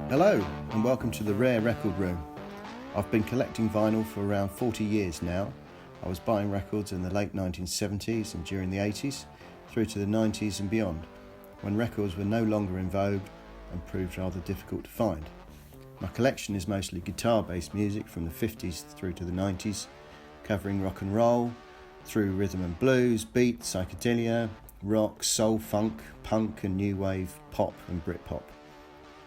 Hello and welcome to the Rare Record Room. I've been collecting vinyl for around 40 years now. I was buying records in the late 1970s and during the 80s through to the 90s and beyond, when records were no longer in vogue and proved rather difficult to find. My collection is mostly guitar-based music from the 50s through to the 90s, covering rock and roll, through rhythm and blues, beat, psychedelia, rock, soul, funk, punk and new wave, pop and Britpop.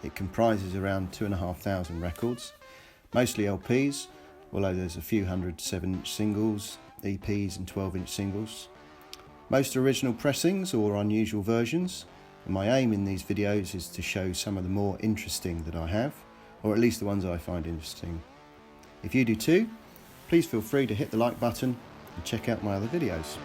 It comprises around 2,500 records, mostly LPs, although there's a few hundred 7-inch singles, EPs and 12-inch singles. Most original pressings or unusual versions, and my aim in these videos is to show some of the more interesting that I have, or at least the ones I find interesting. If you do too, please feel free to hit the like button and check out my other videos.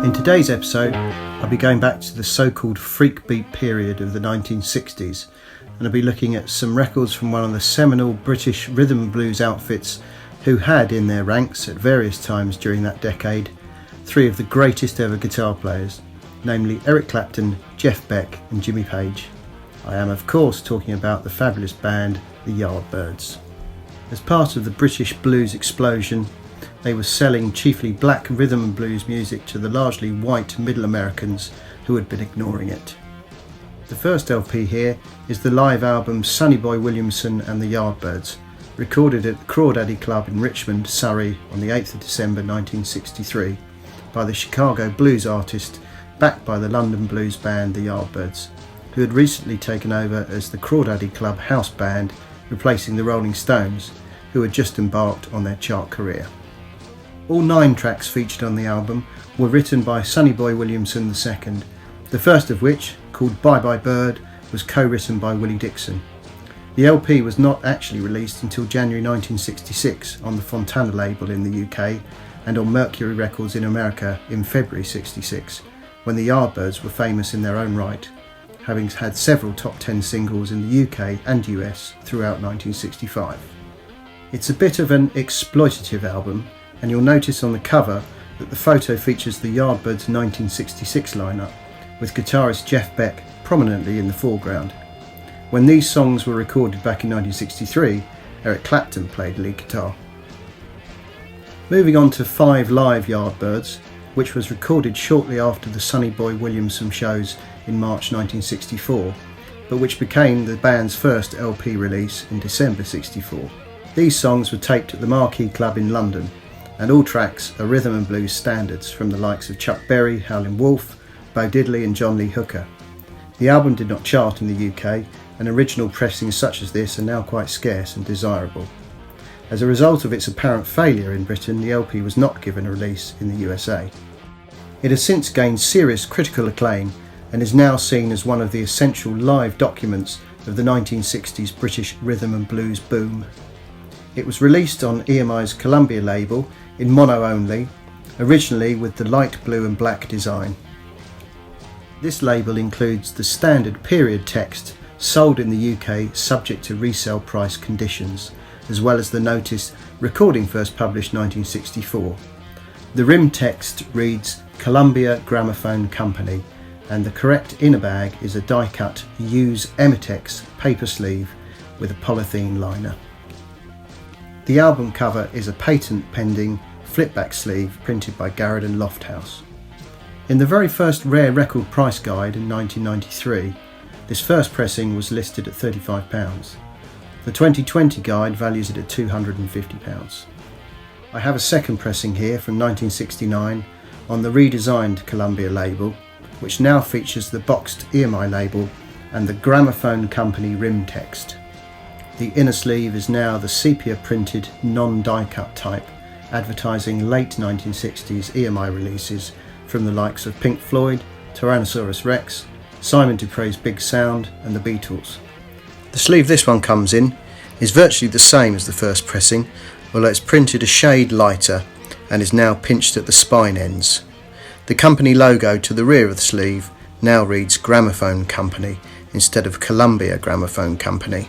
In today's episode, I'll be going back to the so-called freak beat period of the 1960s, and I'll be looking at some records from one of the seminal British rhythm and blues outfits who had in their ranks at various times during that decade three of the greatest ever guitar players, namely Eric Clapton, Jeff Beck and Jimmy Page. I am of course talking about the fabulous band the Yardbirds. As part of the British blues explosion, they were selling chiefly black rhythm and blues music to the largely white middle Americans who had been ignoring it. The first LP here is the live album Sonny Boy Williamson and the Yardbirds, recorded at the Crawdaddy Club in Richmond, Surrey on the 8th of December 1963 by the Chicago blues artist backed by the London blues band the Yardbirds, who had recently taken over as the Crawdaddy Club house band, replacing the Rolling Stones, who had just embarked on their chart career. All 9 tracks featured on the album were written by Sonny Boy Williamson II, the first of which, called Bye Bye Bird, was co-written by Willie Dixon. The LP was not actually released until January 1966 on the Fontana label in the UK and on Mercury Records in America in February 66, when the Yardbirds were famous in their own right, having had several top 10 singles in the UK and US throughout 1965. It's a bit of an exploitative album, and you'll notice on the cover that the photo features the Yardbirds' 1966 lineup, with guitarist Jeff Beck prominently in the foreground. When these songs were recorded back in 1963, Eric Clapton played lead guitar. Moving on to 5 Live Yardbirds, which was recorded shortly after the Sonny Boy Williamson shows in March 1964, but which became the band's first LP release in December 64. These songs were taped at the Marquee Club in London, and all tracks are rhythm and blues standards from the likes of Chuck Berry, Howlin' Wolf, Bo Diddley and John Lee Hooker. The album did not chart in the UK, and original pressings such as this are now quite scarce and desirable. As a result of its apparent failure in Britain, the LP was not given a release in the USA. It has since gained serious critical acclaim and is now seen as one of the essential live documents of the 1960s British rhythm and blues boom. It was released on EMI's Columbia label in mono only, originally with the light blue and black design. This label includes the standard period text sold in the UK subject to resale price conditions, as well as the notice recording first published 1964. The rim text reads Columbia Gramophone Company, and the correct inner bag is a die-cut Hughes Emitex paper sleeve with a polythene liner. The album cover is a patent-pending flip-back sleeve printed by Garrett and Lofthouse. In the very first Rare Record price guide in 1993, this first pressing was listed at £35. The 2020 guide values it at £250. I have a second pressing here from 1969 on the redesigned Columbia label, which now features the boxed EMI label and the Gramophone Company rim text. The inner sleeve is now the sepia printed non-die cut type, advertising late 1960s EMI releases from the likes of Pink Floyd, Tyrannosaurus Rex, Simon Dupre's Big Sound and the Beatles. The sleeve this one comes in is virtually the same as the first pressing, although it's printed a shade lighter and is now pinched at the spine ends. The company logo to the rear of the sleeve now reads Gramophone Company instead of Columbia Gramophone Company.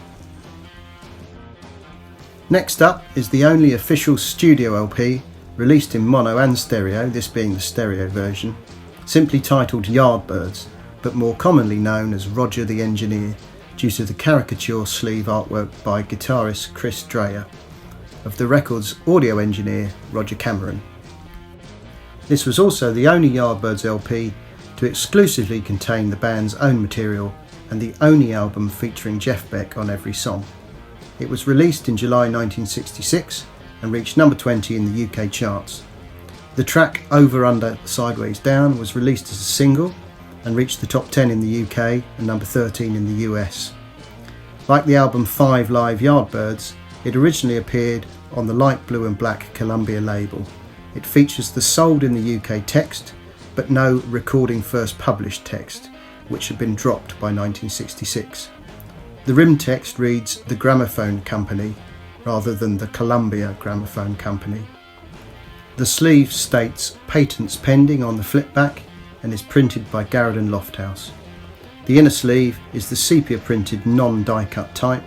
Next up is the only official studio LP released in mono and stereo, this being the stereo version, simply titled Yardbirds, but more commonly known as Roger the Engineer due to the caricature sleeve artwork by guitarist Chris Dreyer, of the record's audio engineer Roger Cameron. This was also the only Yardbirds LP to exclusively contain the band's own material and the only album featuring Jeff Beck on every song. It was released in July 1966 and reached number 20 in the UK charts. The track Over Under Sideways Down was released as a single and reached the top 10 in the UK and number 13 in the US. Like the album 5 Live Yardbirds, it originally appeared on the light blue and black Columbia label. It features the sold in the UK text, but no recording first published text, which had been dropped by 1966. The rim text reads The Gramophone Company rather than the Columbia Gramophone Company. The sleeve states Patents Pending on the flip back and is printed by Garrett and Lofthouse. The inner sleeve is the sepia printed non-die cut type,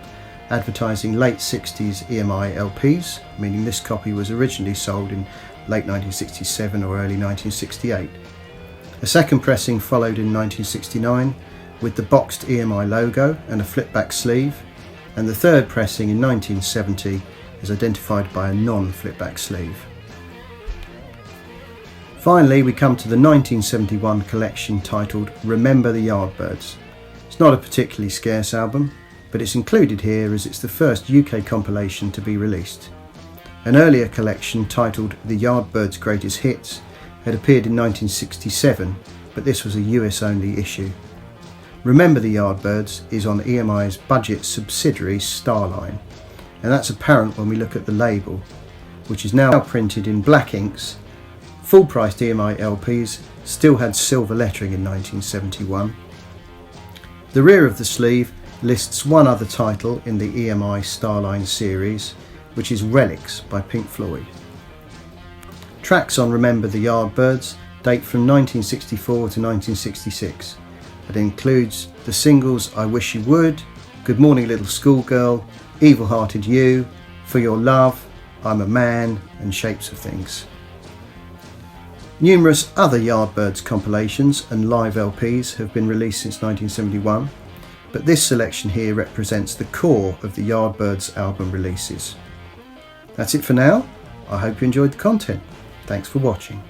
advertising late 60s EMI LPs, meaning this copy was originally sold in late 1967 or early 1968. A second pressing followed in 1969 with the boxed EMI logo and a flip-back sleeve, and the third pressing in 1970 is identified by a non-flip-back sleeve. Finally, we come to the 1971 collection titled Remember the Yardbirds. It's not a particularly scarce album, but it's included here as it's the first UK compilation to be released. An earlier collection titled The Yardbirds' Greatest Hits had appeared in 1967, but this was a US only issue. Remember the Yardbirds is on EMI's budget subsidiary Starline, and that's apparent when we look at the label, which is now printed in black inks. Full-priced EMI LPs still had silver lettering in 1971. The rear of the sleeve lists one other title in the EMI Starline series, which is Relics by Pink Floyd. Tracks on Remember the Yardbirds date from 1964 to 1966. It includes the singles I Wish You Would, Good Morning Little Schoolgirl, Evil Hearted You, For Your Love, I'm a Man, and Shapes of Things. Numerous other Yardbirds compilations and live LPs have been released since 1971, but this selection here represents the core of the Yardbirds album releases. That's it for now. I hope you enjoyed the content. Thanks for watching.